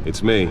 It's me.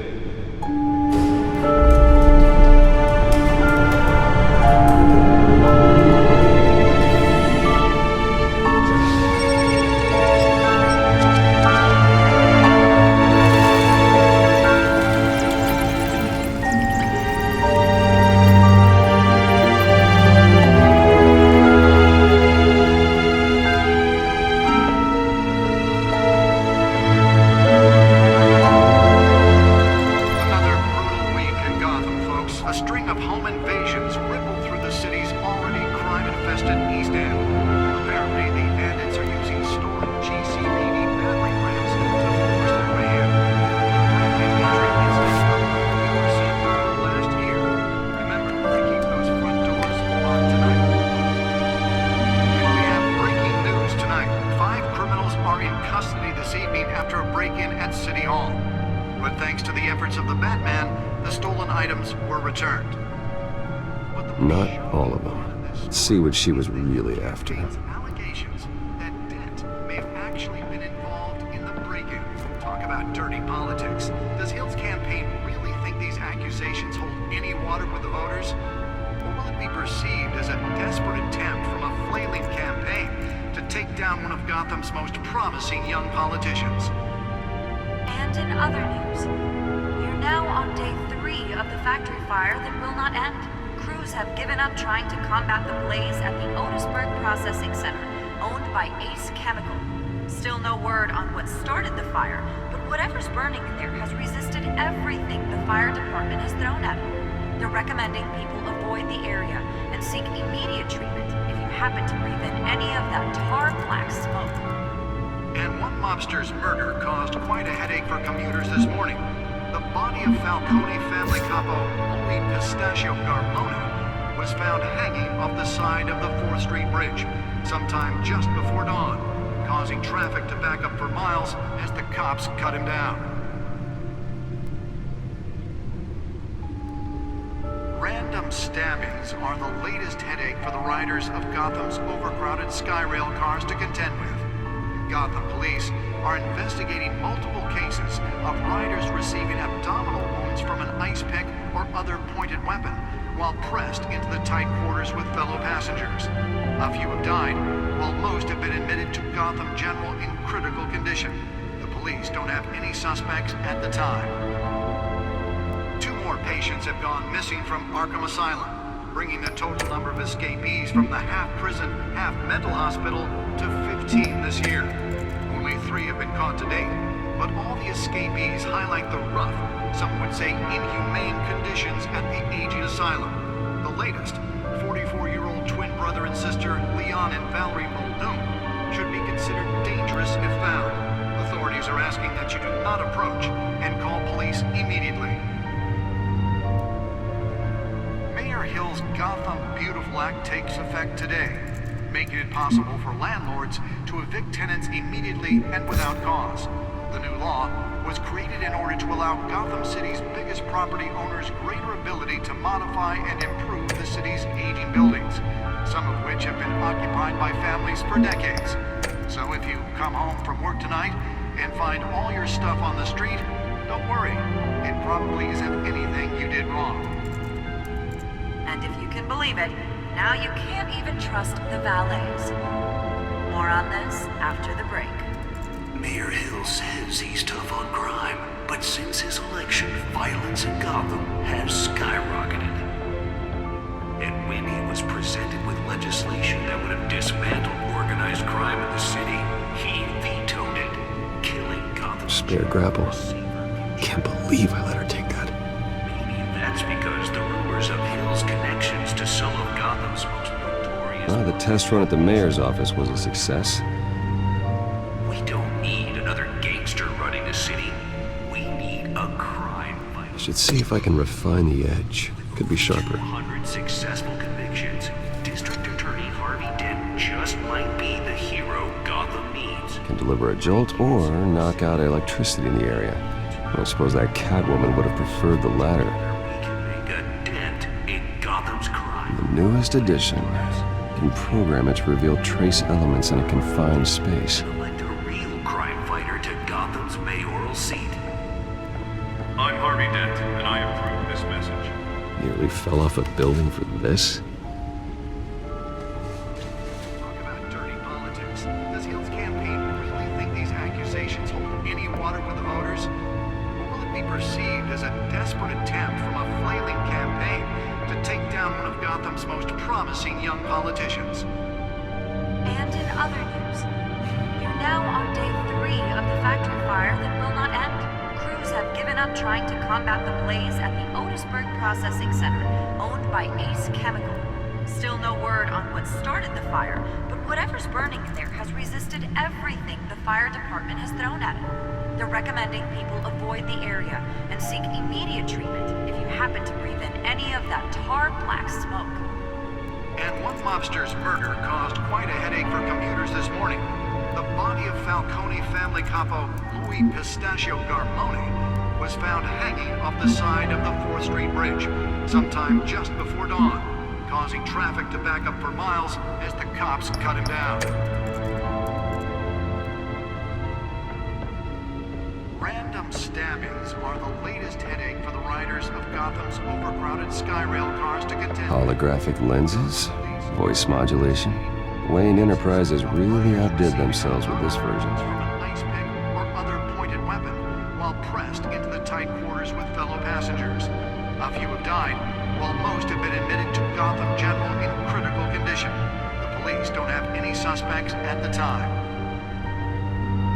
Not all of them. Let's see what she was really after. Allegations that Dent may have actually been involved in the break-in. Talk about dirty politics. Does Hill's campaign really think these accusations hold any water with the voters? Or will it be perceived as a desperate attempt from a flailing campaign to take down one of Gotham's most promising young politicians? And in other news, we're now on day 3 of the factory fire that will not end. Crews have given up trying to combat the blaze at the Otisburg Processing Center, owned by Ace Chemical. Still no word on what started the fire, but whatever's burning in there has resisted everything the fire department has thrown at it. They're recommending people avoid the area and seek immediate treatment if you happen to breathe in any of that tar black smoke. And one mobster's murder caused quite a headache for commuters this morning. The body of Falcone family capo Louis Pistachio Garmona was found hanging off the side of the 4th Street Bridge sometime just before dawn, causing traffic to back up for miles as the cops cut him down. Random stabbings are the latest headache for the riders of Gotham's overcrowded Skyrail cars to contend with. Gotham police are investigating multiple cases of riders receiving abdominal wounds from an ice pick or other pointed weapon while pressed into the tight quarters with fellow passengers. A few have died, while most have been admitted to Gotham General in critical condition. The police don't have any suspects at the time. 2 more patients have gone missing from Arkham Asylum, bringing the total number of escapees from the half-prison, half-mental hospital to 15 this year. Only 3 have been caught to date, but all the escapees highlight the rough, some would say inhumane conditions at the aging asylum. The latest, 44-year-old twin brother and sister Leon and Valerie Muldoon, should be considered dangerous if found. Authorities are asking that you do not approach and call police immediately. Mayor Hill's Gotham Beautiful Act takes effect today, making it possible for landlords to evict tenants immediately and without cause. The new law was created in order to allow Gotham City's biggest property owners greater ability to modify and improve the city's aging buildings, some of which have been occupied by families for decades. So if you come home from work tonight and find all your stuff on the street, don't worry. It probably isn't anything you did wrong. And if you can believe it, now you can't even trust the valets. More on this after the break. Mayor Hill says he's tough on crime, but since his election, violence in Gotham has skyrocketed. And when he was presented with legislation that would have dismantled organized crime in the city, he vetoed it, killing Gotham's Spare grapple. Can't believe I let her take that. Maybe that's because the rumors of Hill's connections to some of Gotham's most notorious... The test run at the mayor's office was a success. We don't need another gangster running the city. We need a crime fighter. I should see if I can refine the edge. Could be sharper. 100 successful convictions. District Attorney Harvey Dent just might be the hero Gotham needs. Can deliver a jolt or knock out electricity in the area. I suppose that Catwoman would have preferred the latter. We can make a dent in Gotham's crime. The newest addition. Can program it to reveal trace elements in a confined space. Elect a real crime fighter to Gotham's mayoral seat. I'm Harvey Dent, and I approve this message. Nearly fell off a building for this? Talk about dirty politics. Does Hill's campaign really think these accusations hold any water with the voters? Or will it be perceived as a desperate attempt from a flailing campaign to take down one of Gotham's most promising young politicians? And in other news, we're now on day 3 of the factory fire that will not end. Crews have given up trying to combat the blaze at the Otisburg Processing Center, owned by Ace Chemical. Still no word on what started the fire, but whatever's burning in there has resisted everything the fire department has thrown at it. They're recommending people avoid the area and seek immediate treatment if you happen to breathe in any of that tar black smoke. And one mobster's murder caused quite a headache for commuters this morning. The body of Falcone family capo Louis Pistachio Garmone was found hanging off the side of the 4th Street Bridge sometime just before dawn, causing traffic to back up for miles as the cops cut him down. Random stabbings are the latest headache for the riders of Gotham's overcrowded Skyrail cars to contend with. Holographic lenses? Voice modulation? Wayne Enterprises really outdid themselves with this version. From an ice pick or other pointed weapon while pressed into the tight quarters with fellow passengers. A few have died, while most have been admitted to Gotham General in critical condition. The police don't have any suspects at the time.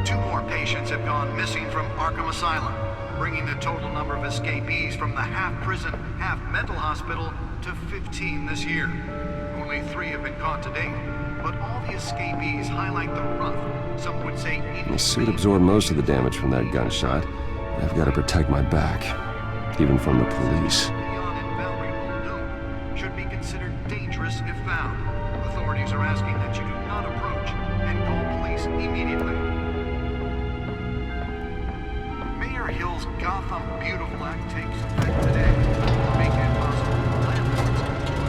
2 more patients have gone missing from Arkham Asylum, bringing the total number of escapees from the half-prison, half-mental hospital to 15 this year. Only 3 have been caught to date, but all the escapees highlight the rough, some would say The suit absorbed most of the damage from that gunshot. I've got to protect my back, even from the police. Leon and Valerie Muldoon should be considered dangerous if found. Authorities are asking that you do not approach and call police immediately. Mayor Hill's Gotham Beautiful Act takes effect today, making it possible for landlords to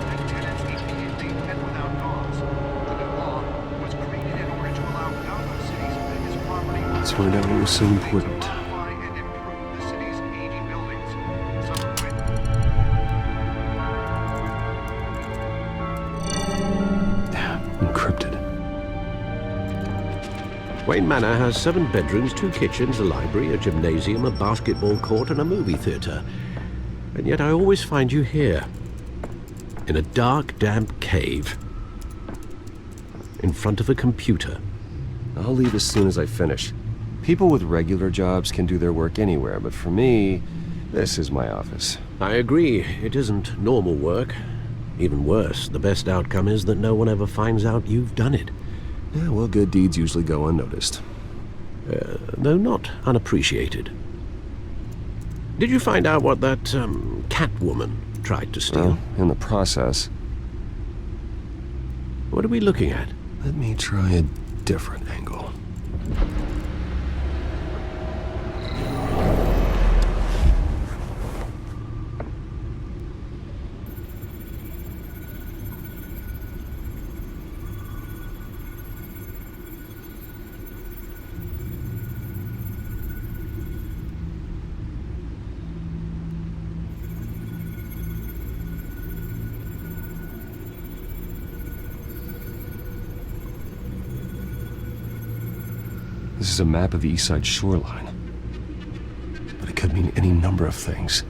evict tenants immediately and without cause. The new law was created in order to allow Gotham City's biggest property That's where it was so important. modify and improve the city's aging buildings. Some of which Encrypted. Wayne Manor has 7 bedrooms, 2 kitchens, a library, a gymnasium, a basketball court, and a movie theater. And yet I always find you here, in a dark, damp cave, in front of a computer. I'll leave as soon as I finish. People with regular jobs can do their work anywhere, but for me, this is my office. I agree, it isn't normal work. Even worse, the best outcome is that no one ever finds out you've done it. Yeah, well, good deeds usually go unnoticed. Though not unappreciated. Did you find out what that, Catwoman tried to steal? Well, in the process, What are we looking at? let me try a different angle. This is a map of the East Side shoreline. But it could mean any number of things.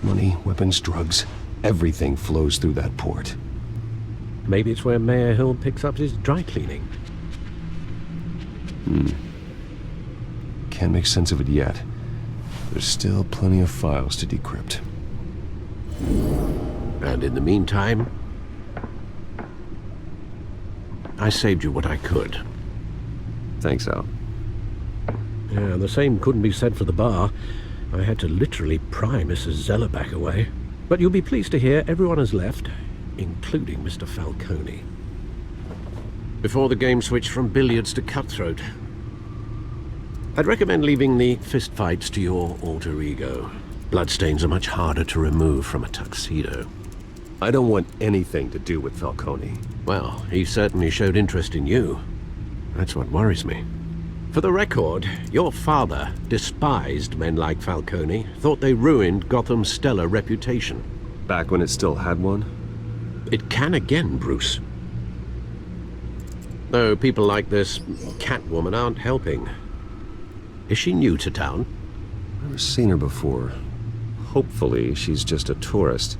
Money, weapons, drugs, everything flows through that port. Maybe it's where Mayor Hill picks up his dry cleaning. Can't make sense of it yet. There's still plenty of files to decrypt. And in the meantime, I saved you what I could. Thanks, Al. Yeah, the same couldn't be said for the bar. I had to literally pry Mrs. Zellerback away. But you'll be pleased to hear everyone has left, including Mr. Falcone. Before the game switched from billiards to cutthroat. I'd recommend leaving the fistfights to your alter ego. Bloodstains are much harder to remove from a tuxedo. I don't want anything to do with Falcone. Well, he certainly showed interest in you. That's what worries me. For the record, your father despised men like Falcone, thought they ruined Gotham's stellar reputation. Back when it still had one? It can again, Bruce. Though people like this Catwoman aren't helping. Is she new to town? Never seen her before. Hopefully, she's just a tourist.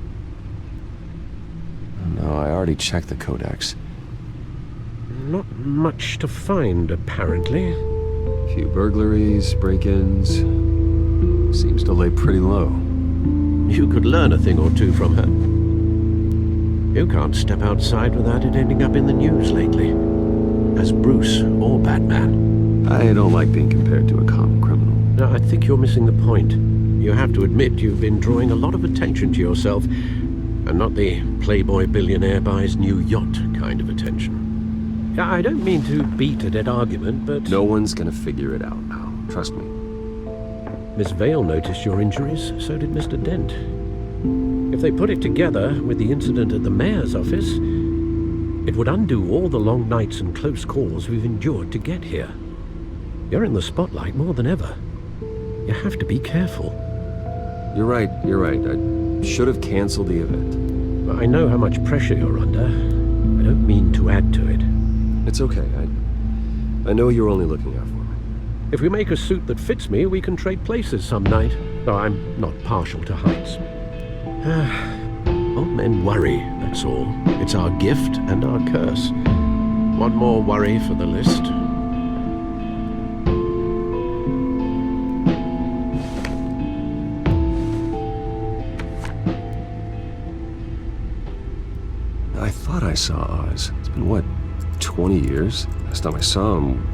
No, I already checked the codex. Not much to find, apparently. Few burglaries, break-ins. Seems to lay pretty low. You could learn a thing or two from her. You can't step outside without it ending up in the news lately. As Bruce or Batman. I don't like being compared to a common criminal. No, I think you're missing the point. You have to admit you've been drawing a lot of attention to yourself, and not the playboy billionaire buys new yacht kind of attention. I don't mean to beat a dead argument, but... No one's gonna figure it out now. Trust me. Miss Vale noticed your injuries, so did Mr. Dent. If they put it together with the incident at the mayor's office, it would undo all the long nights and close calls we've endured to get here. You're in the spotlight more than ever. You have to be careful. You're right. I should have canceled the event. I know how much pressure you're under. I don't mean to add to it. It's okay. I know you're only looking out for me. If we make a suit that fits me, we can trade places some night. Though I'm not partial to heights. Old men worry, that's all. It's our gift and our curse. One more worry for the list. I thought I saw Oz. It's been, what, 20 years? Last time I saw him,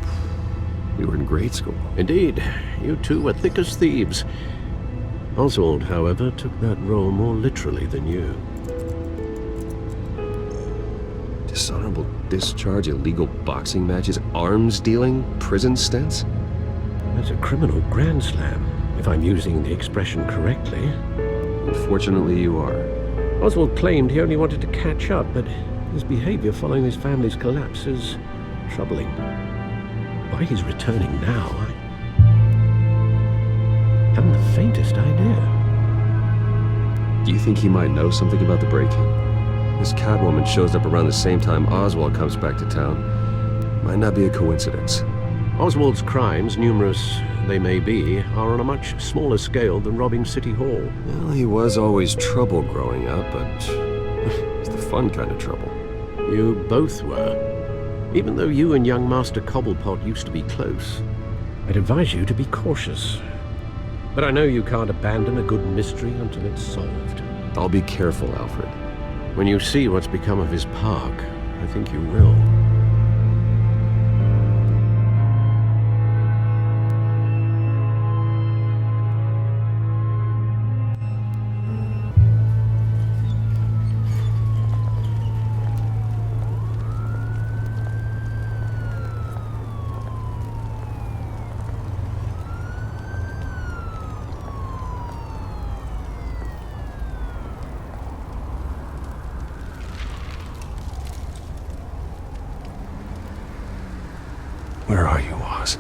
we were in grade school. Indeed, you two were thick as thieves. Oswald, however, took that role more literally than you. Dishonorable discharge, illegal boxing matches, arms dealing, prison stints? That's a criminal grand slam, if I'm using the expression correctly. Unfortunately, you are. Oswald claimed he only wanted to catch up, but his behavior following his family's collapse is troubling. Why he's returning now, I haven't the faintest idea. Do you think he might know something about the break-in? This Catwoman shows up around the same time Oswald comes back to town. Might not be a coincidence. Oswald's crimes, numerous they may be, are on a much smaller scale than robbing City Hall. Well, he was always trouble growing up, but it's the fun kind of trouble. You both were. Even though you and young Master Cobblepot used to be close. I'd advise you to be cautious. But I know you can't abandon a good mystery until it's solved. I'll be careful, Alfred. When you see what's become of his park, I think you will. Where are you, Oz?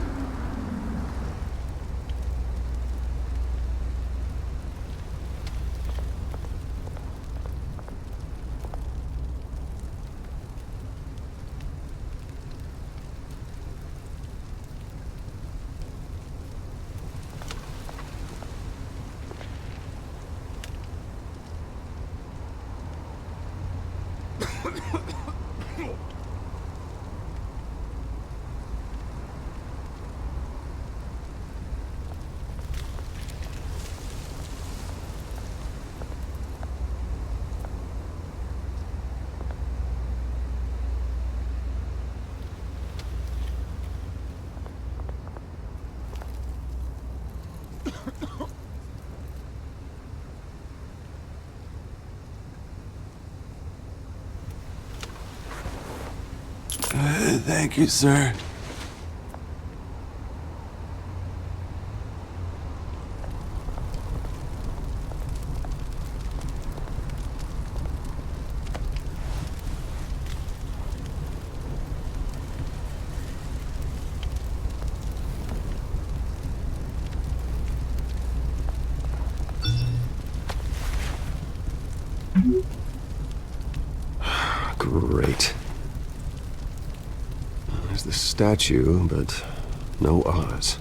Thank you, sir. Great. There's the statue, but no Oz.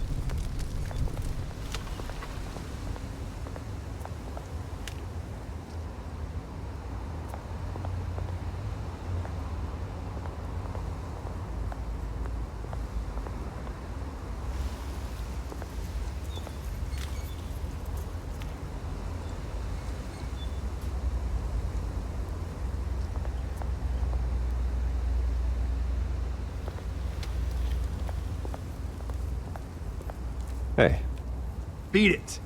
Hey. Beat it.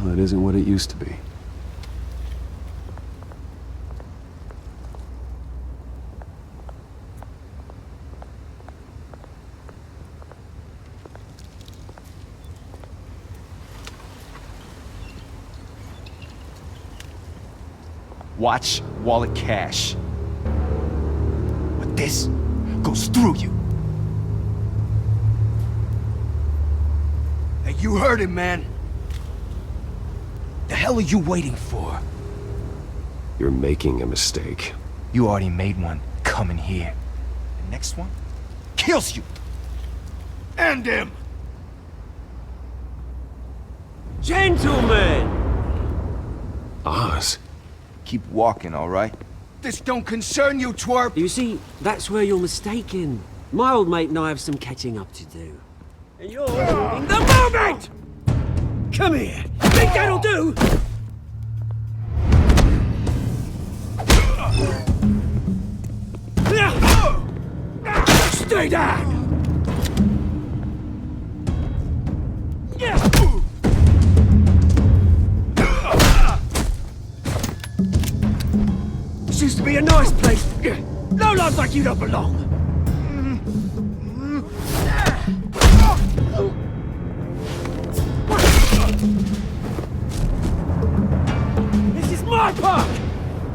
Well, it isn't what it used to be. Watch wallet cash. But this goes through you. Hey, you heard him, man. The hell are you waiting for? You're making a mistake. You already made one coming here. The next one kills you. And him. Gentlemen! Oz? Keep walking, all right? This don't concern you, twerp. You see, that's where you're mistaken. My old mate and I have some catching up to do. And you're in the moment! Come here. Think that'll do? Stay down! This used to be a nice place. No lads like you don't belong. This is my park!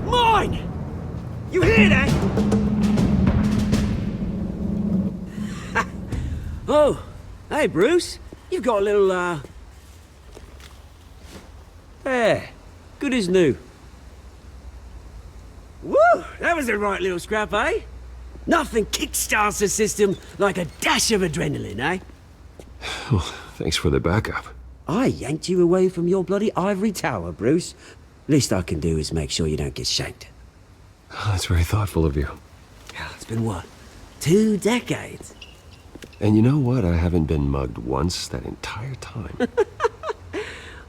Mine! You hear that? Oh, hey Bruce. You've got a little, There. Good as new. Woo! That was a right little scrap, eh? Nothing kickstarts the system like a dash of adrenaline, eh? Well, thanks for the backup. I yanked you away from your bloody ivory tower, Bruce. Least I can do is make sure you don't get shanked. That's very thoughtful of you. It's been what? 2 decades? And you know what? I haven't been mugged once that entire time.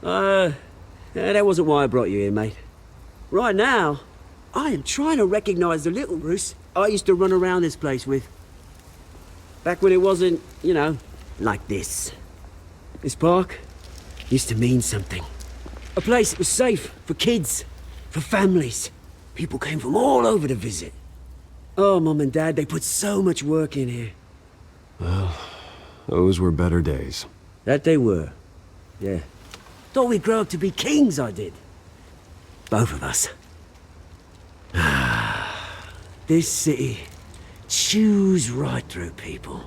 That wasn't why I brought you here, mate. Right now, I am trying to recognize the little Bruce I used to run around this place with. Back when it wasn't, you know, like this. This park used to mean something. A place that was safe for kids, for families. People came from all over to visit. Oh, Mum and Dad, they put so much work in here. Well, those were better days. That they were. Yeah. Thought we'd grow up to be kings, I did. Both of us. This city chews right through people.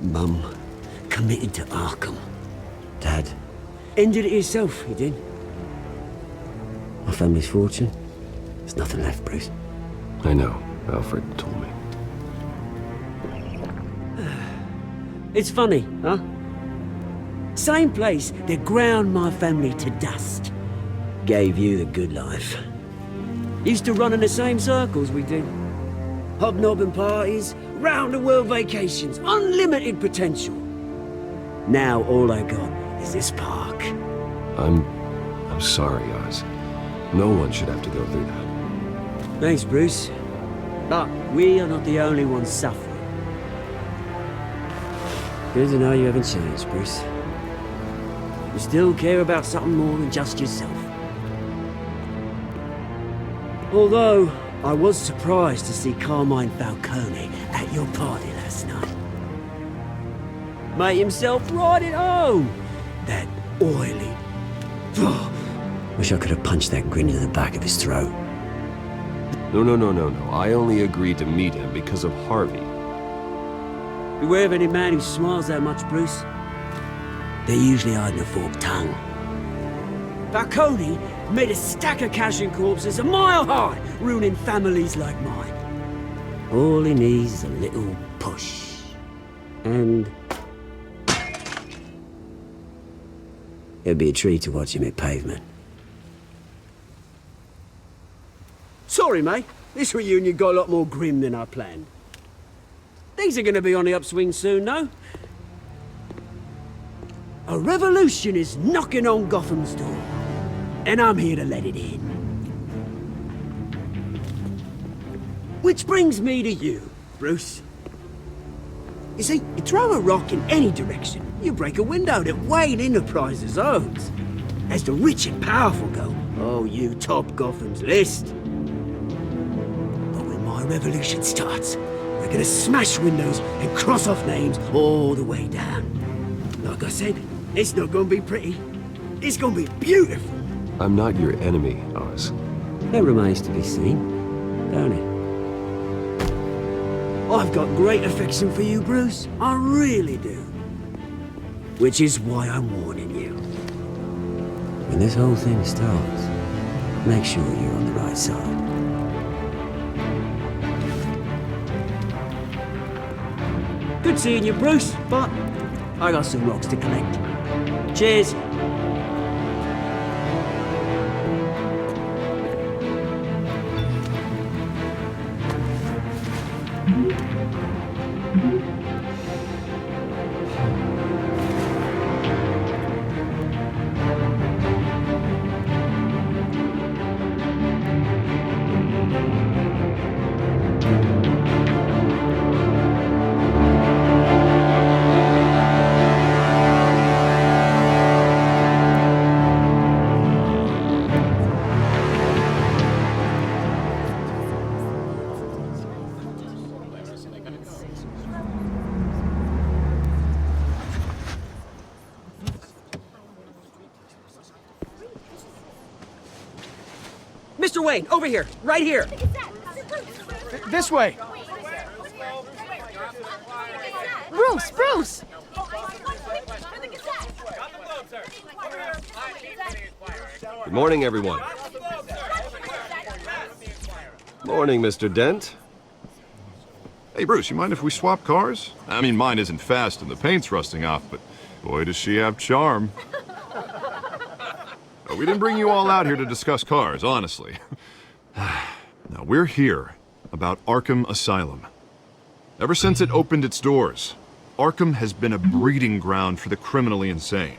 Mum committed to Arkham. Dad ended it himself, he did. My family's fortune. There's nothing left, Bruce. I know. Alfred told me. It's funny, huh? Same place that ground my family to dust. Gave you the good life. Used to run in the same circles we did. Hobnobbing parties, round-the-world vacations, unlimited potential. Now all I got is this park. I'm sorry, Oz. No one should have to go through that. Thanks, Bruce. But we are not the only ones suffering. Good to know you haven't changed, Bruce. You still care about something more than just yourself. Although, I was surprised to see Carmine Falcone at your party last night. Made himself right at home. That oily... Wish I could have punched that grin in the back of his throat. No. I only agreed to meet him because of Harvey. Beware of any man who smiles that much, Bruce. They're usually hiding a forked tongue. Falcone made a stack of cash and corpses a mile high, ruining families like mine. All he needs is a little push. And... it'd be a treat to watch him hit pavement. Sorry, mate. This reunion got a lot more grim than I planned. Things are gonna be on the upswing soon, no? A revolution is knocking on Gotham's door. And I'm here to let it in. Which brings me to you, Bruce. You see, you throw a rock in any direction, you break a window that Wayne Enterprises owns. As the rich and powerful go, oh, you top Gotham's list. But when my revolution starts, we're gonna smash windows and cross off names all the way down. Like I said, it's not gonna be pretty. It's gonna be beautiful. I'm not your enemy, Oz. That remains to be seen, don't it? I've got great affection for you, Bruce. I really do. Which is why I'm warning you. When this whole thing starts, make sure you're on the right side. Good seeing you, Bruce, but I got some rocks to collect. Cheers. Mr. Wayne, over here, right here. This way. Bruce! Good morning, everyone. Morning, Mr. Dent. Hey, Bruce, you mind if we swap cars? I mean, mine isn't fast and the paint's rusting off, but boy, does she have charm. We didn't bring you all out here to discuss cars, honestly. Now, we're here about Arkham Asylum. Ever since it opened its doors, Arkham has been a breeding ground for the criminally insane.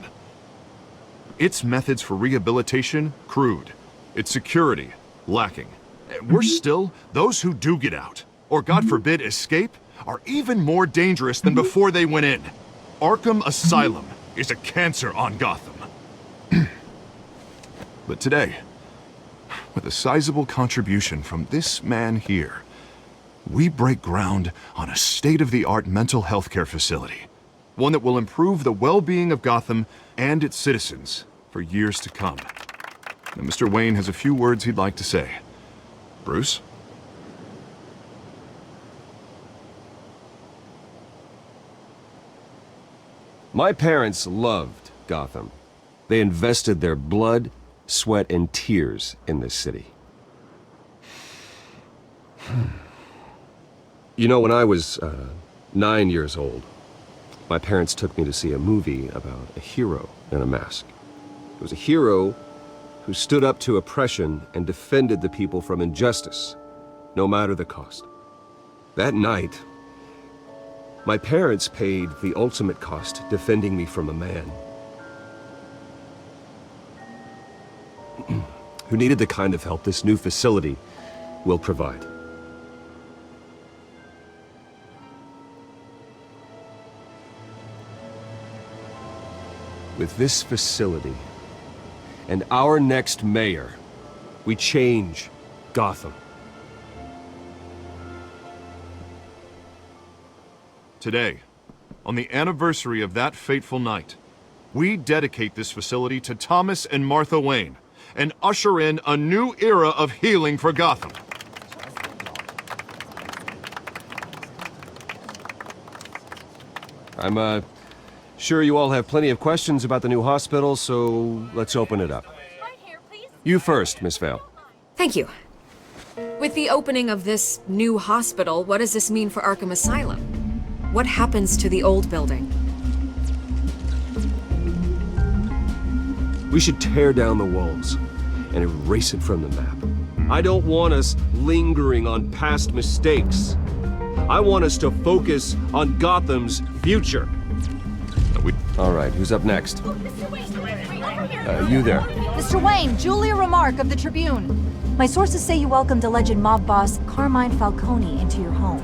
Its methods for rehabilitation, crude. Its security, lacking. Worse still, those who do get out, or God forbid escape, are even more dangerous than before they went in. Arkham Asylum is a cancer on Gotham. But today, with a sizable contribution from this man here, we break ground on a state-of-the-art mental health care facility. One that will improve the well-being of Gotham and its citizens for years to come. Now, Mr. Wayne has a few words he'd like to say. Bruce? My parents loved Gotham. They invested their blood, sweat, and tears in this city. You know, when I was 9 years old, my parents took me to see a movie about a hero in a mask. It was a hero who stood up to oppression and defended the people from injustice, no matter the cost. That night, my parents paid the ultimate cost defending me from a man who needed the kind of help this new facility will provide. With this facility and our next mayor, we change Gotham. Today, on the anniversary of that fateful night, we dedicate this facility to Thomas and Martha Wayne and usher in a new era of healing for Gotham. I'm, sure you all have plenty of questions about the new hospital, so let's open it up. You first, Miss Vale. Thank you. With the opening of this new hospital, what does this mean for Arkham Asylum? What happens to the old building? We should tear down the walls and erase it from the map. I don't want us lingering on past mistakes. I want us to focus on Gotham's future. All right, who's up next? You there. Mr. Wayne, Julia Remark of the Tribune. My sources say you welcomed alleged mob boss Carmine Falcone into your home.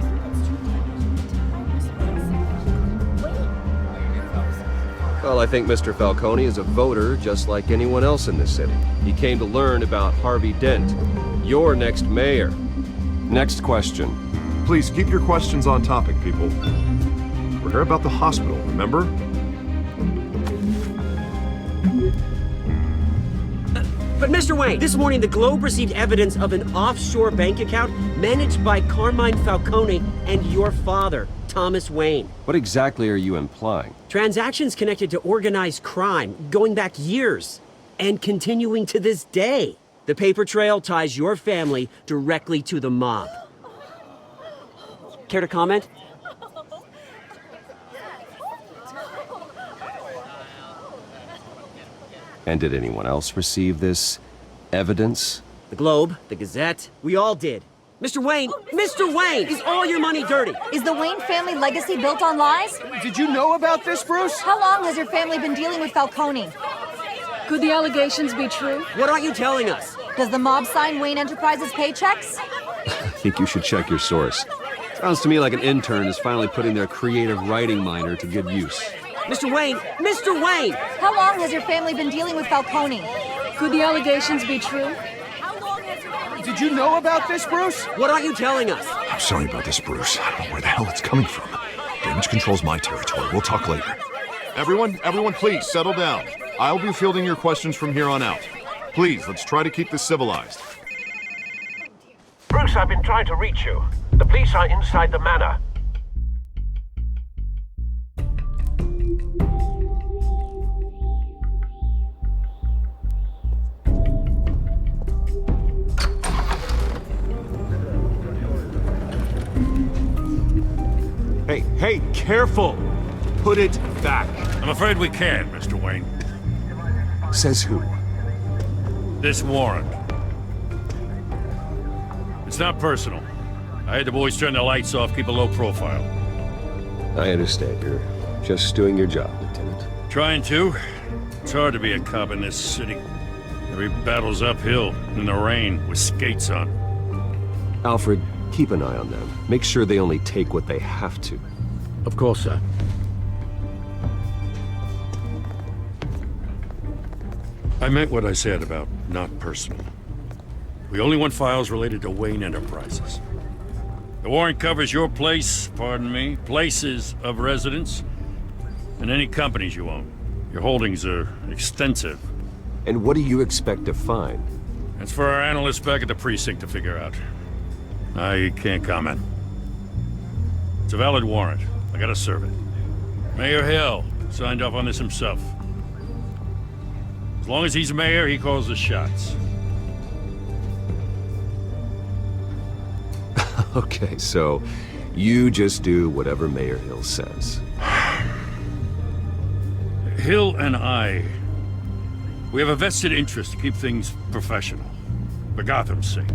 Well, I think Mr. Falcone is a voter just like anyone else in this city. He came to learn about Harvey Dent, your next mayor. Next question. Please keep your questions on topic, people. We're here about the hospital, remember? But Mr. Wayne, this morning the Globe received evidence of an offshore bank account managed by Carmine Falcone and your father, Thomas Wayne. What exactly are you implying? Transactions connected to organized crime, going back years, and continuing to this day. The paper trail ties your family directly to the mob. Care to comment? And did anyone else receive this evidence? The Globe, the Gazette, we all did. Mr. Wayne, Mr. Wayne, is all your money dirty? Is the Wayne family legacy built on lies? Did you know about this, Bruce? How long has your family been dealing with Falcone? Could the allegations be true? What aren't you telling us? Does the mob sign Wayne Enterprises paychecks? I think you should check your source. Sounds to me like an intern is finally putting their creative writing minor to good use. Mr. Wayne, Mr. Wayne! How long has your family been dealing with Falcone? Could the allegations be true? Did you know about this, Bruce? What aren't you telling us? I'm sorry about this, Bruce. I don't know where the hell it's coming from. Damage control's my territory. We'll talk later. Everyone, please settle down. I'll be fielding your questions from here on out. Please, let's try to keep this civilized. Bruce, I've been trying to reach you. The police are inside the manor. Hey, careful! Put it back. I'm afraid we can't, Mr. Wayne. Says who? This warrant. It's not personal. I had the boys turn the lights off, keep a low profile. I understand. You're just doing your job, Lieutenant. Trying to. It's hard to be a cop in this city. Every battle's uphill, in the rain, with skates on. Alfred, keep an eye on them. Make sure they only take what they have to. Of course, sir. I meant what I said about not personal. We only want files related to Wayne Enterprises. The warrant covers your place, pardon me, places of residence, and any companies you own. Your holdings are extensive. And what do you expect to find? That's for our analysts back at the precinct to figure out. I can't comment. It's a valid warrant. I gotta serve it. Mayor Hill signed off on this himself. As long as he's mayor, he calls the shots. Okay, so you just do whatever Mayor Hill says. Hill and I, we have a vested interest to keep things professional. For Gotham's sake.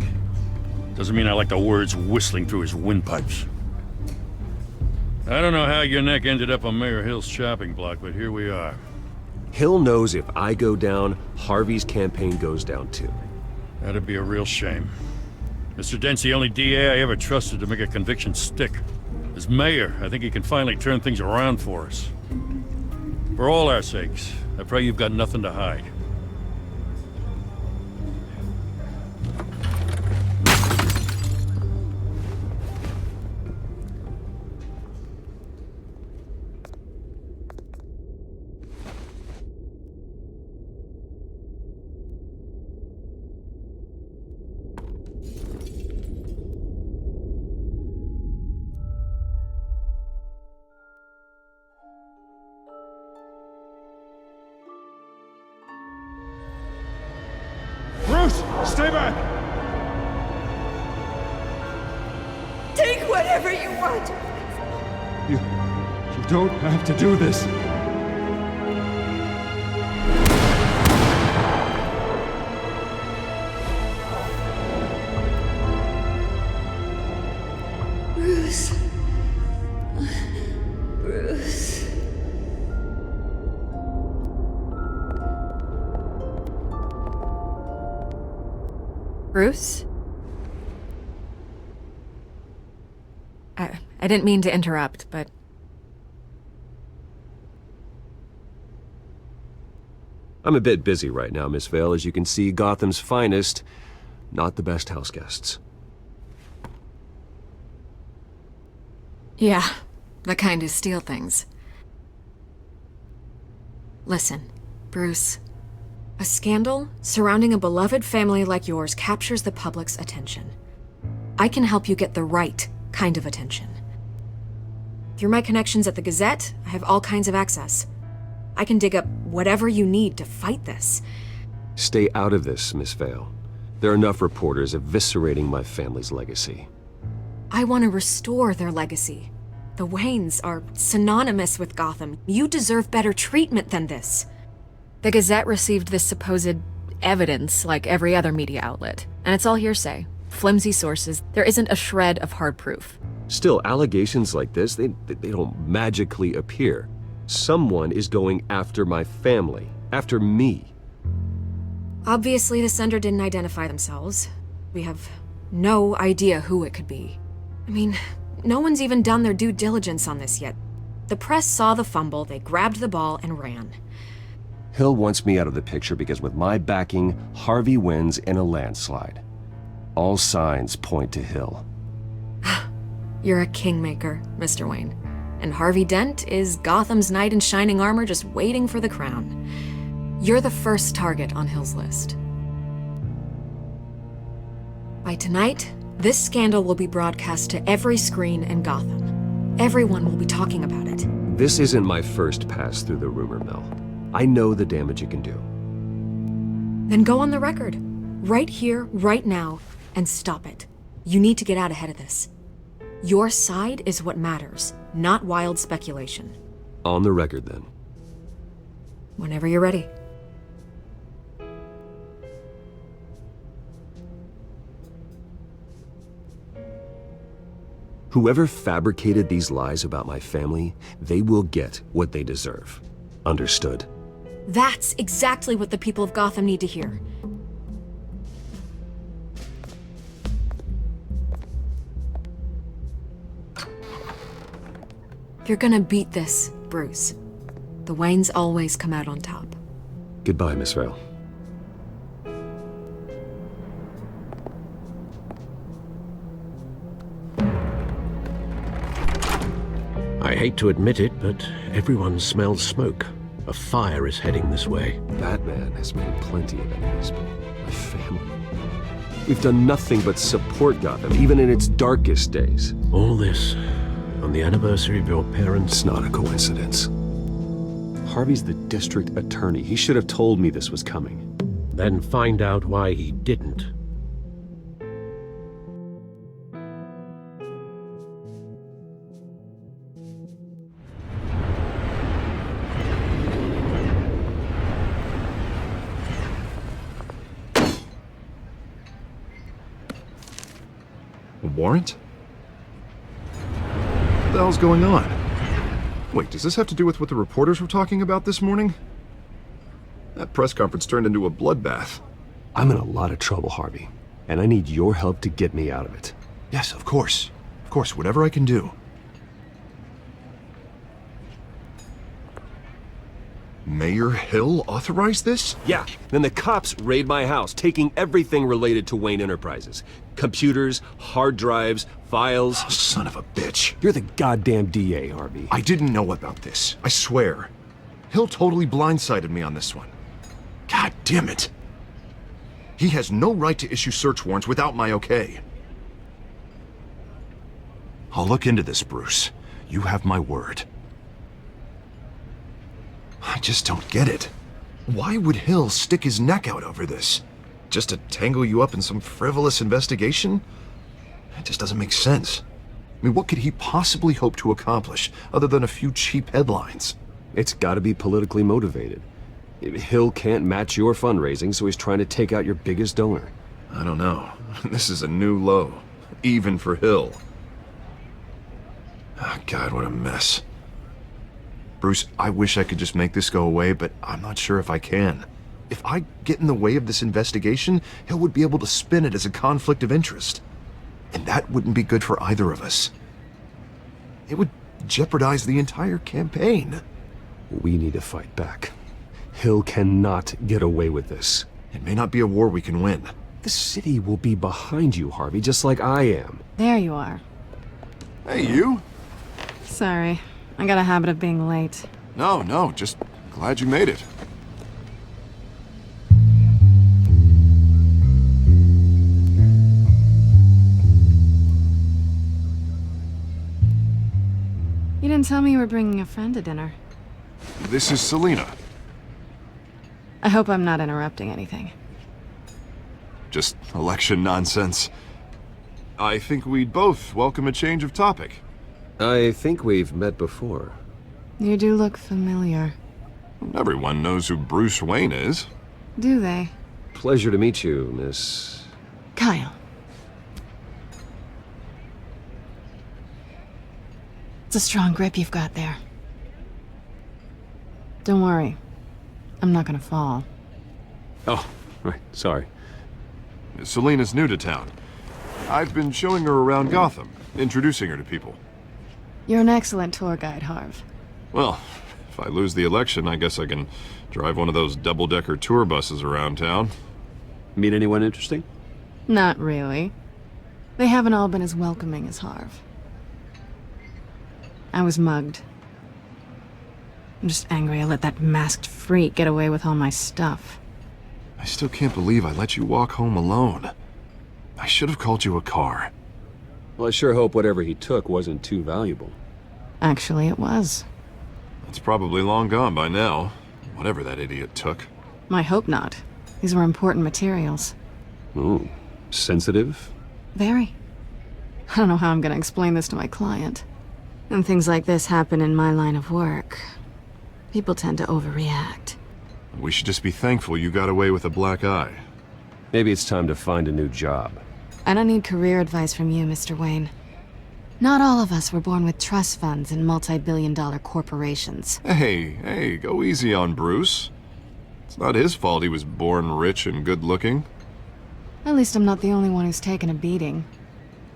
Doesn't mean I like the words whistling through his windpipes. I don't know how your neck ended up on Mayor Hill's chopping block, but here we are. Hill knows if I go down, Harvey's campaign goes down too. That'd be a real shame. Mr. Dent's the only DA I ever trusted to make a conviction stick. As mayor, I think he can finally turn things around for us. For all our sakes, I pray you've got nothing to hide. Stay back! Take whatever you want. You don't have to do this. Bruce. Bruce. Bruce? I didn't mean to interrupt, but... I'm a bit busy right now, Miss Vale. As you can see, Gotham's finest, not the best house guests. Yeah, the kind who steal things. Listen, Bruce. A scandal surrounding a beloved family like yours captures the public's attention. I can help you get the right kind of attention. Through my connections at the Gazette, I have all kinds of access. I can dig up whatever you need to fight this. Stay out of this, Miss Vale. There are enough reporters eviscerating my family's legacy. I want to restore their legacy. The Waynes are synonymous with Gotham. You deserve better treatment than this. The Gazette received this supposed evidence like every other media outlet, and it's all hearsay. Flimsy sources. There isn't a shred of hard proof. Still, allegations like this, they don't magically appear. Someone is going after my family, after me. Obviously, the sender didn't identify themselves. We have no idea who it could be. I mean, no one's even done their due diligence on this yet. The press saw the fumble, they grabbed the ball and ran. Hill wants me out of the picture because with my backing, Harvey wins in a landslide. All signs point to Hill. You're a kingmaker, Mr. Wayne. And Harvey Dent is Gotham's knight in shining armor just waiting for the crown. You're the first target on Hill's list. By tonight, this scandal will be broadcast to every screen in Gotham. Everyone will be talking about it. This isn't my first pass through the rumor mill. I know the damage it can do. Then go on the record. Right here, right now, and stop it. You need to get out ahead of this. Your side is what matters, not wild speculation. On the record, then. Whenever you're ready. Whoever fabricated these lies about my family, they will get what they deserve. Understood? That's exactly what the people of Gotham need to hear. You're gonna beat this, Bruce. The Waynes always come out on top. Goodbye, Miss Vale. I hate to admit it, but everyone smells smoke. A fire is heading this way. Batman has made plenty of enemies, but my family... We've done nothing but support Gotham, even in its darkest days. All this on the anniversary of your parents'... It's not a coincidence. Harvey's the district attorney. He should have told me this was coming. Then find out why he didn't. A warrant? What the hell's going on? Wait, does this have to do with what the reporters were talking about this morning? That press conference turned into a bloodbath. I'm in a lot of trouble, Harvey, and I need your help to get me out of it. Yes, of course. Of course, whatever I can do. Mayor Hill authorized this? Yeah, then the cops raid my house, taking everything related to Wayne Enterprises. Computers, hard drives, files. Oh, son of a bitch. You're the goddamn DA, Harvey. I didn't know about this. I swear. Hill totally blindsided me on this one. God damn it. He has no right to issue search warrants without my okay. I'll look into this, Bruce. You have my word. I just don't get it. Why would Hill stick his neck out over this? just to tangle you up in some frivolous investigation? It just doesn't make sense. I mean, what could he possibly hope to accomplish other than a few cheap headlines? It's gotta be politically motivated. Hill can't match your fundraising, so he's trying to take out your biggest donor. I don't know. This is a new low, even for Hill. Oh, God, what a mess. Bruce, I wish I could just make this go away, but I'm not sure if I can. If I get in the way of this investigation, Hill would be able to spin it as a conflict of interest. And that wouldn't be good for either of us. It would jeopardize the entire campaign. We need to fight back. Hill cannot get away with this. It may not be a war we can win. The city will be behind you, Harvey, just like I am. There you are. Hey, you? Sorry. I got a habit of being late. No, just glad you made it. You didn't tell me you were bringing a friend to dinner. This is Selena. I hope I'm not interrupting anything. Just election nonsense. I think we'd both welcome a change of topic. I think we've met before. You do look familiar. Everyone knows who Bruce Wayne is. Do they? Pleasure to meet you, Miss... Kyle. It's a strong grip you've got there. Don't worry. I'm not gonna fall. Oh, right, sorry. Selena's new to town. I've been showing her around Gotham, introducing her to people. You're an excellent tour guide, Harv. Well, if I lose the election, I guess I can drive one of those double-decker tour buses around town. Meet anyone interesting? Not really. They haven't all been as welcoming as Harv. I was mugged. I'm just angry I let that masked freak get away with all my stuff. I still can't believe I let you walk home alone. I should have called you a car. Well, I sure hope whatever he took wasn't too valuable. Actually, it was. It's probably long gone by now, whatever that idiot took. I hope not. These were important materials. Ooh, sensitive? Very. I don't know how I'm gonna explain this to my client. When things like this happen in my line of work, people tend to overreact. We should just be thankful you got away with a black eye. Maybe it's time to find a new job. I don't need career advice from you, Mr. Wayne. Not all of us were born with trust funds and multi-billion-dollar corporations. Hey, go easy on Bruce. It's not his fault he was born rich and good-looking. At least I'm not the only one who's taken a beating.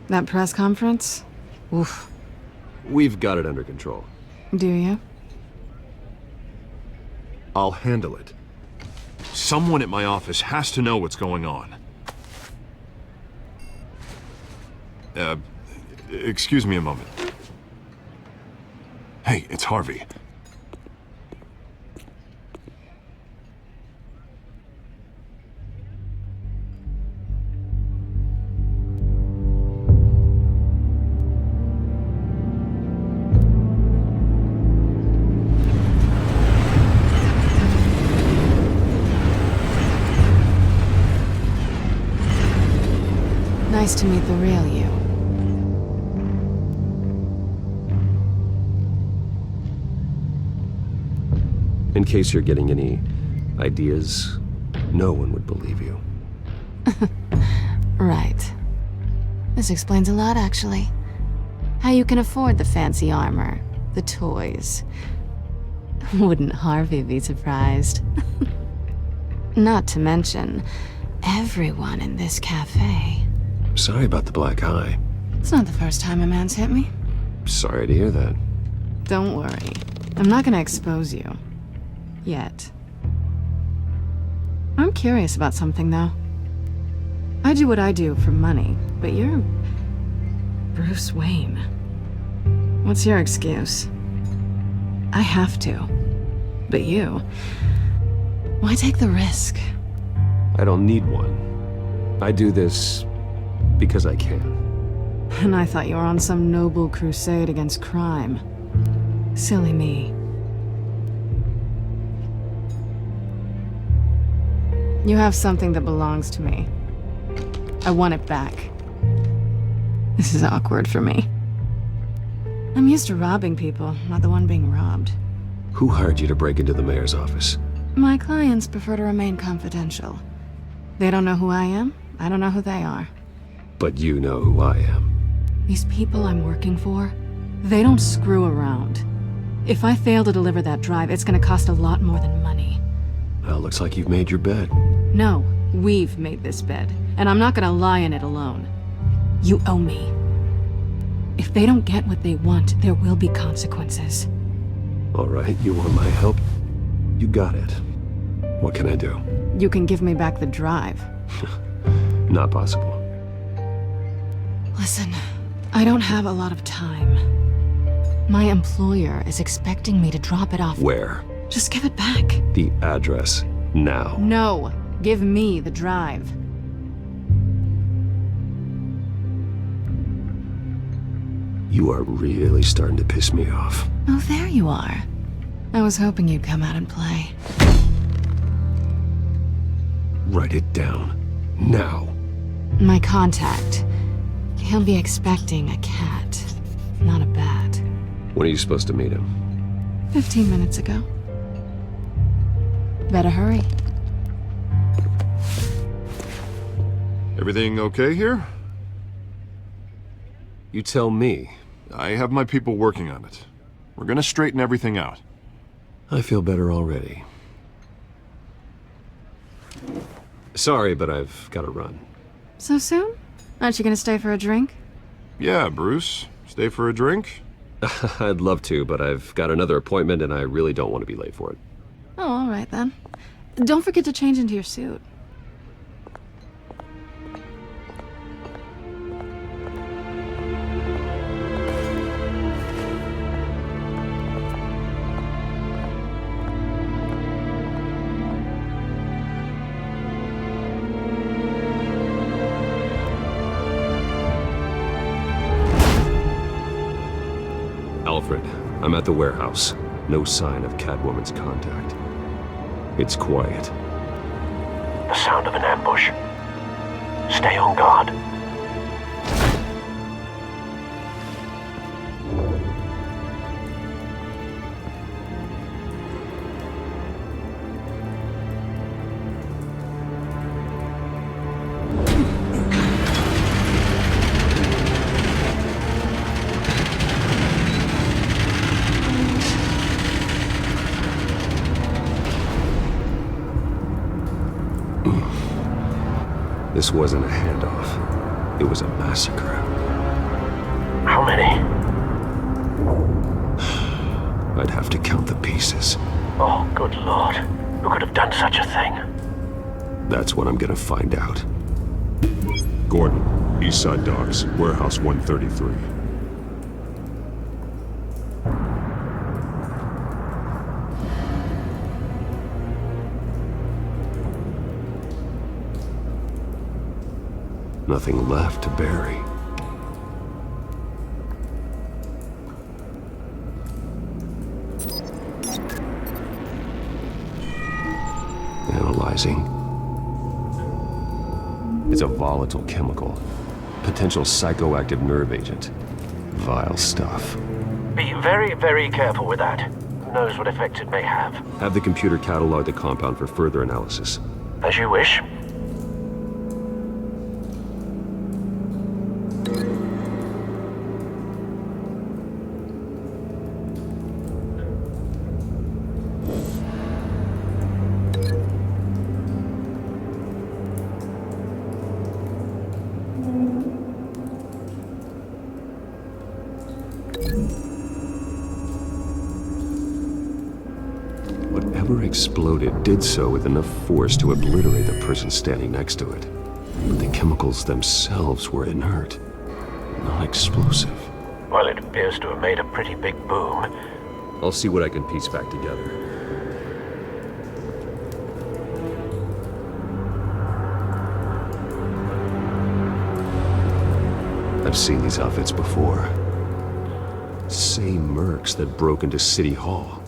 That press conference? Oof. We've got it under control. Do you? I'll handle it. Someone at my office has to know what's going on. Excuse me a moment. Hey, it's Harvey. Nice to meet the real you. In case you're getting any ideas, no one would believe you. Right. This explains a lot, actually. How you can afford the fancy armor, the toys. Wouldn't Harvey be surprised? Not to mention, everyone in this cafe. Sorry about the black eye. It's not the first time a man's hit me. Sorry to hear that. Don't worry. I'm not gonna expose you. Yet. I'm curious about something, though. I do what I do for money, but you're... Bruce Wayne. What's your excuse? I have to. But you... Why take the risk? I don't need one. I do this because I can. And I thought you were on some noble crusade against crime. Silly me. You have something that belongs to me. I want it back. This is awkward for me. I'm used to robbing people, not the one being robbed. Who hired you to break into the mayor's office? My clients prefer to remain confidential. They don't know who I am, I don't know who they are. But you know who I am. These people I'm working for, they don't screw around. If I fail to deliver that drive, it's gonna cost a lot more than money. Well, looks like you've made your bed. No, we've made this bed, and I'm not gonna lie in it alone. You owe me. If they don't get what they want, there will be consequences. All right, you want my help? You got it. What can I do? You can give me back the drive. Not possible. Listen, I don't have a lot of time. My employer is expecting me to drop it off. Where? Just give it back. The address, now. No, give me the drive. You are really starting to piss me off. Oh, there you are. I was hoping you'd come out and play. Write it down. Now. My contact. He'll be expecting a cat, not a bat. When are you supposed to meet him? 15 minutes ago. Better hurry. Everything okay here? You tell me. I have my people working on it. We're gonna straighten everything out. I feel better already. Sorry, but I've got to run. So soon? Aren't you gonna stay for a drink? Yeah, Bruce. Stay for a drink? I'd love to, but I've got another appointment and I really don't want to be late for it. Oh, all right then. Don't forget to change into your suit. Alfred, I'm at the warehouse. No sign of Catwoman's contact. It's quiet. The sound of an ambush. Stay on guard. This wasn't a handoff. It was a massacre. How many? I'd have to count the pieces. Oh, good lord. Who could have done such a thing? That's what I'm gonna find out. Gordon, Eastside Docks, Warehouse 133. Nothing left to bury. Analyzing. It's a volatile chemical. Potential psychoactive nerve agent. Vile stuff. Be very, very careful with that. Who knows what effects it may have. Have the computer catalog the compound for further analysis. As you wish. Whatever exploded did so with enough force to obliterate the person standing next to it. But the chemicals themselves were inert, not explosive. Well, it appears to have made a pretty big boom. I'll see what I can piece back together. I've seen these outfits before. Same mercs that broke into City Hall.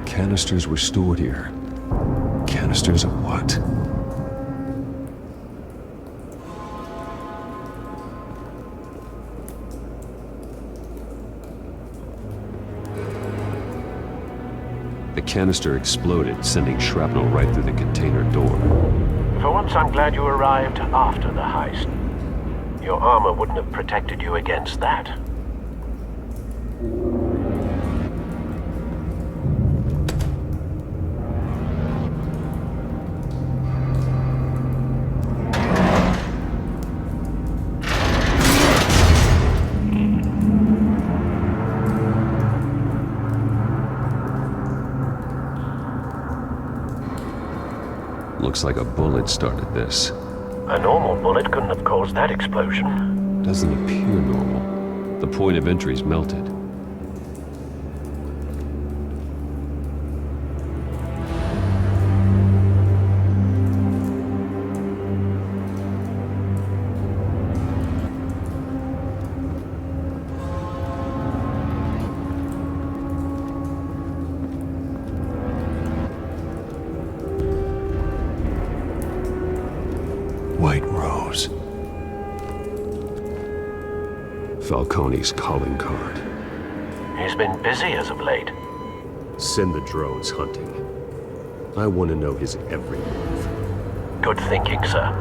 Canisters were stored here. Canisters of what? The canister exploded, sending shrapnel right through the container door. For once, I'm glad you arrived after the heist. Your armor wouldn't have protected you against that. Looks like a bullet started this. A normal bullet couldn't have caused that explosion. Doesn't appear normal. The point of entry's melted. White Rose. Falcone's calling card. He's been busy as of late. Send the drones hunting. I want to know his every move. Good thinking, sir.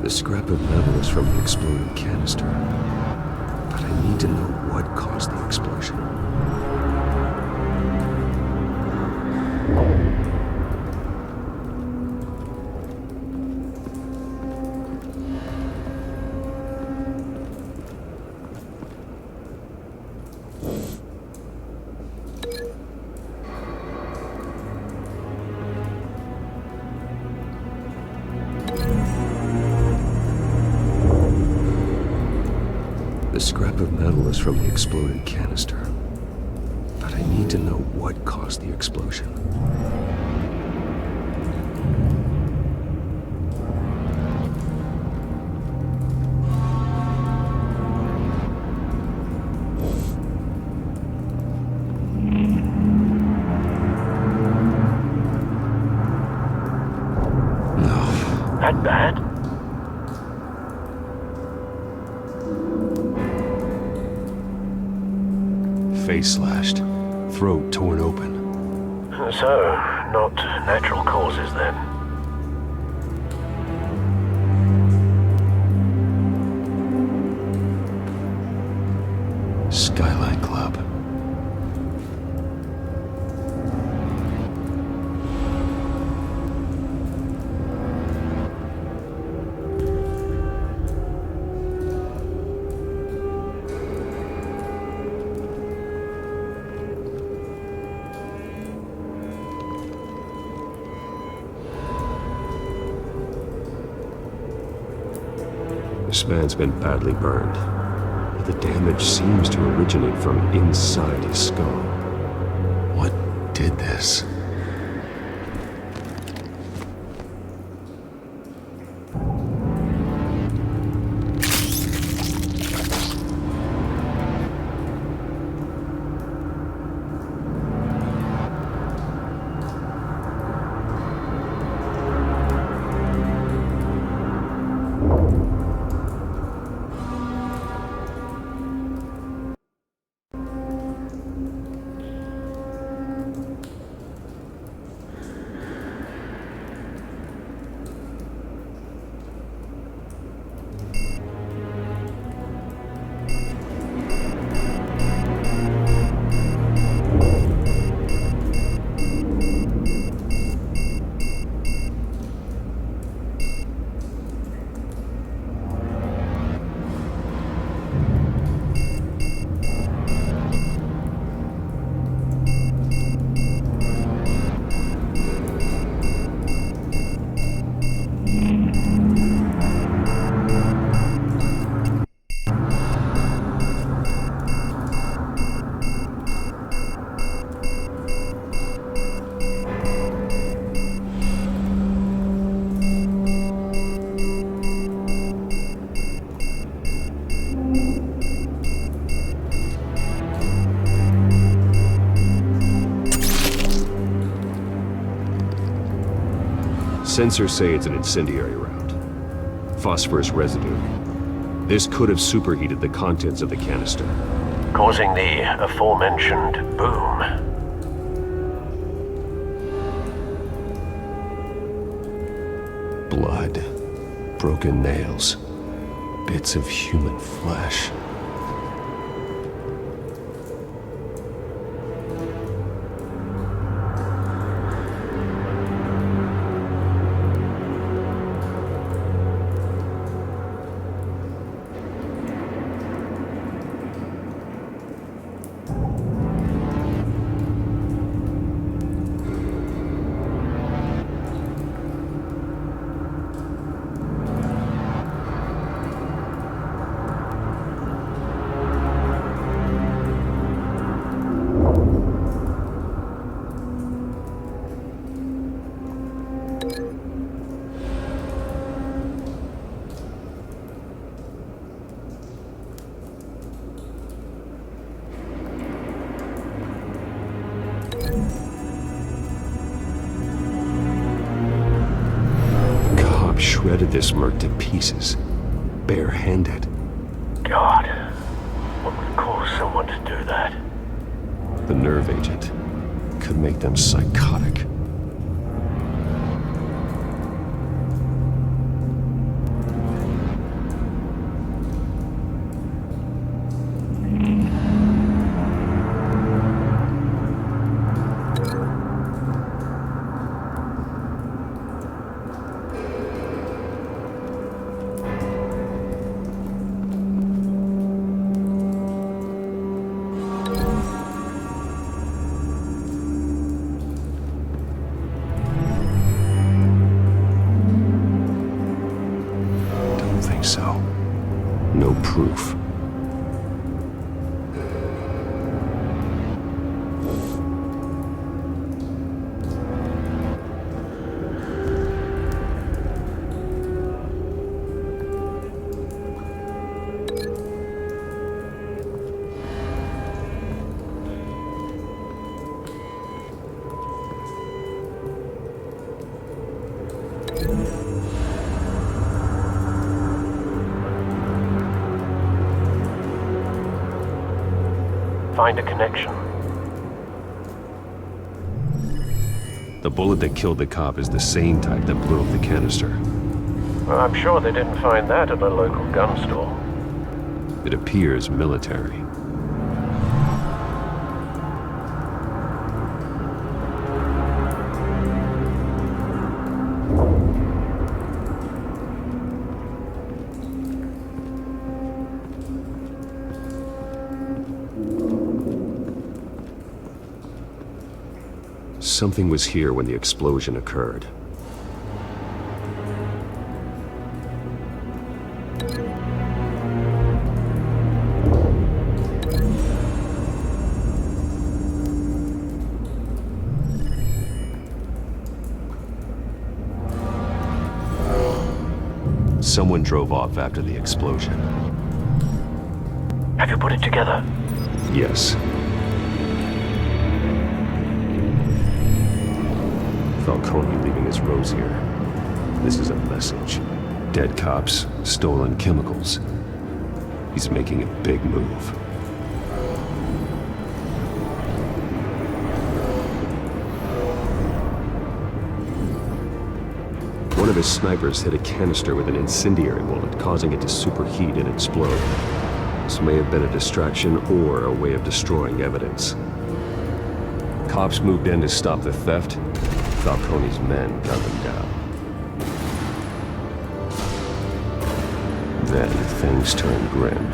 The scrap of metal is from the exploded canister. But I need to know what caused the explosion. The scrap of metal is from the exploded canister. But I need to know what caused the explosion. No. That bad? Face slashed, throat torn open. So, not natural causes then. Skyline Club. This man's been badly burned, but the damage seems to originate from inside his skull. What did this? Sensors say it's an incendiary round. Phosphorus residue. This could have superheated the contents of the canister, causing the aforementioned boom. Blood, broken nails, bits of human flesh. Shredded this merc to pieces, barehanded. God, what would cause someone to do that? The nerve agent could make them psychotic. So, no proof. Find a connection. The bullet that killed the cop is the same type that blew up the canister. Well, I'm sure they didn't find that at a local gun store. It appears military. Something was here when the explosion occurred. Someone drove off after the explosion. Have you put it together? Yes. Falcone leaving his rose here. This is a message. Dead cops, stolen chemicals. He's making a big move. One of his snipers hit a canister with an incendiary bullet, causing it to superheat and explode. This may have been a distraction or a way of destroying evidence. Cops moved in to stop the theft. Falcone's men got them down. Then things turned grim.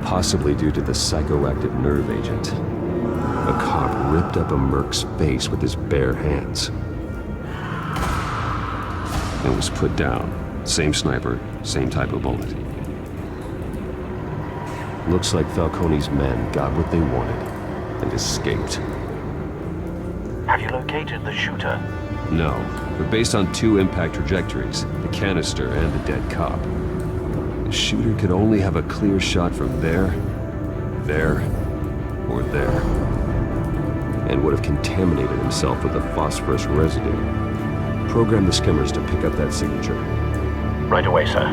Possibly due to the psychoactive nerve agent. A cop ripped up a merc's face with his bare hands. And was put down. Same sniper, same type of bullet. Looks like Falcone's men got what they wanted and escaped. Have you located the shooter? No, but based on two impact trajectories, the canister and the dead cop, the shooter could only have a clear shot from there, or there, and would have contaminated himself with the phosphorus residue. Program the skimmers to pick up that signature. Right away, sir.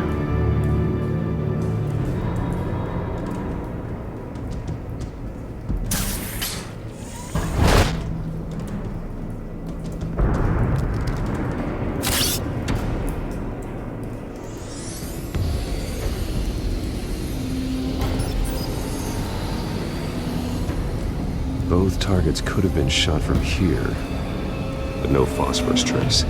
Both targets could have been shot from here, but no phosphorus trace.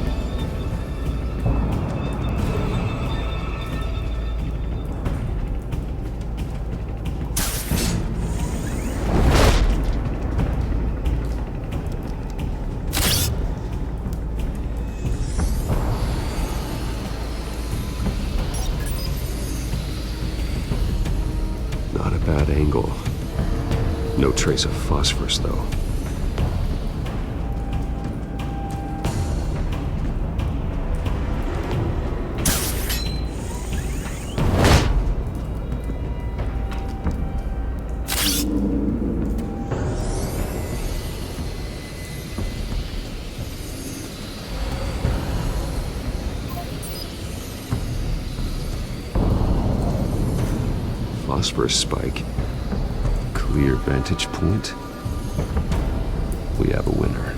Not a bad angle. No trace of phosphorus, though. Phosphorus spike. Clear vantage point. We have a winner.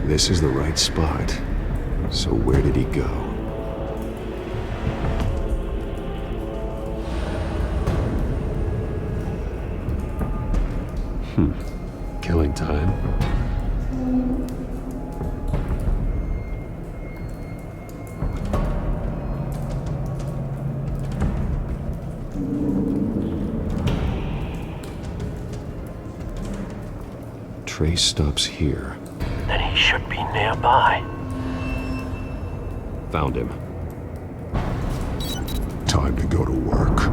This is the right spot. So where did he go? Killing time. Trace stops here. Then he should be nearby. Found him. Time to go to work.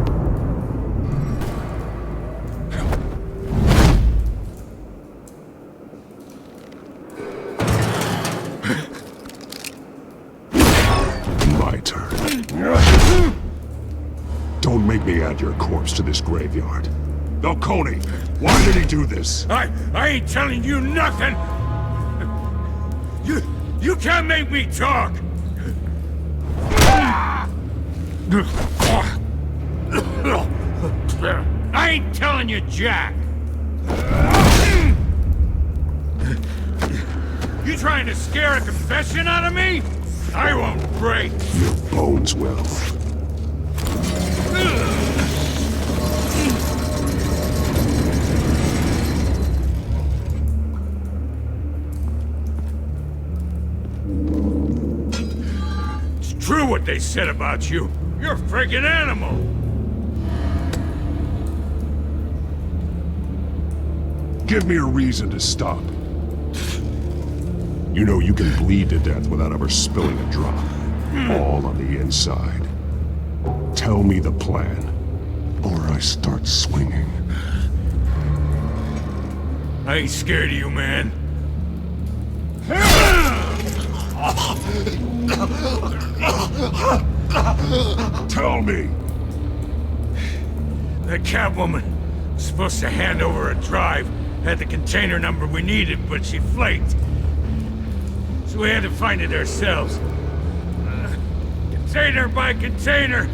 My turn. Don't make me add your corpse to this graveyard. Falcone, why did he do this? I ain't telling you nothing! You can't make me talk! I ain't telling you jack! You trying to scare a confession out of me? I won't break! Your bones will. True what they said about you. You're a freaking animal. Give me a reason to stop. You know you can bleed to death without ever spilling a drop. All on the inside. Tell me the plan, or I start swinging. I ain't scared of you, man. Tell me! That Catwoman was supposed to hand over a drive, had the container number we needed, but she flaked. So we had to find it ourselves. Container by container.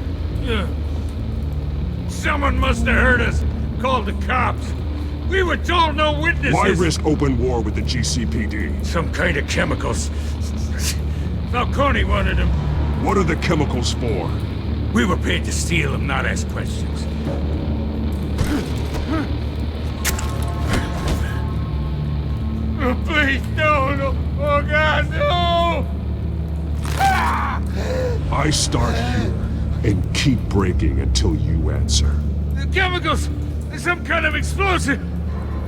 Someone must have heard us, called the cops. We were told no witnesses. Why risk open war with the GCPD? Some kind of chemicals. Falcone wanted them. What are the chemicals for? We were paid to steal them, not ask questions. Oh, please, no. Oh, God, no! I start here and keep breaking until you answer. The chemicals! Some kind of explosive!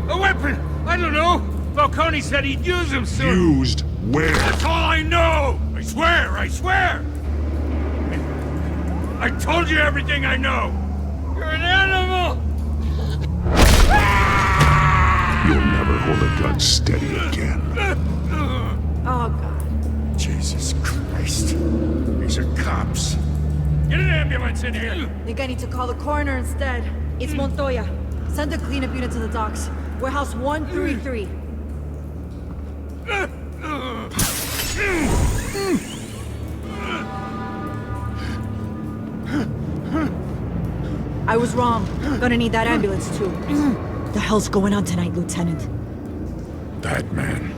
A weapon! I don't know! Falcone said he'd use them soon! Used where? That's all I know! I swear! I told you everything I know! You're an animal! You'll never hold a gun steady again. Oh, God. Jesus Christ. These are cops. Get in there, ambulance in here! Think I need to call the coroner instead. It's Montoya. Send a cleanup unit to the docks. Warehouse 133. I was wrong. Gonna need that ambulance too. The hell's going on tonight, Lieutenant? That man.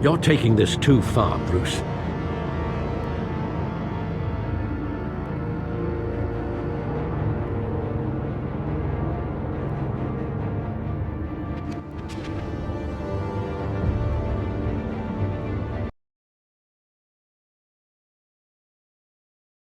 You're taking this too far, Bruce.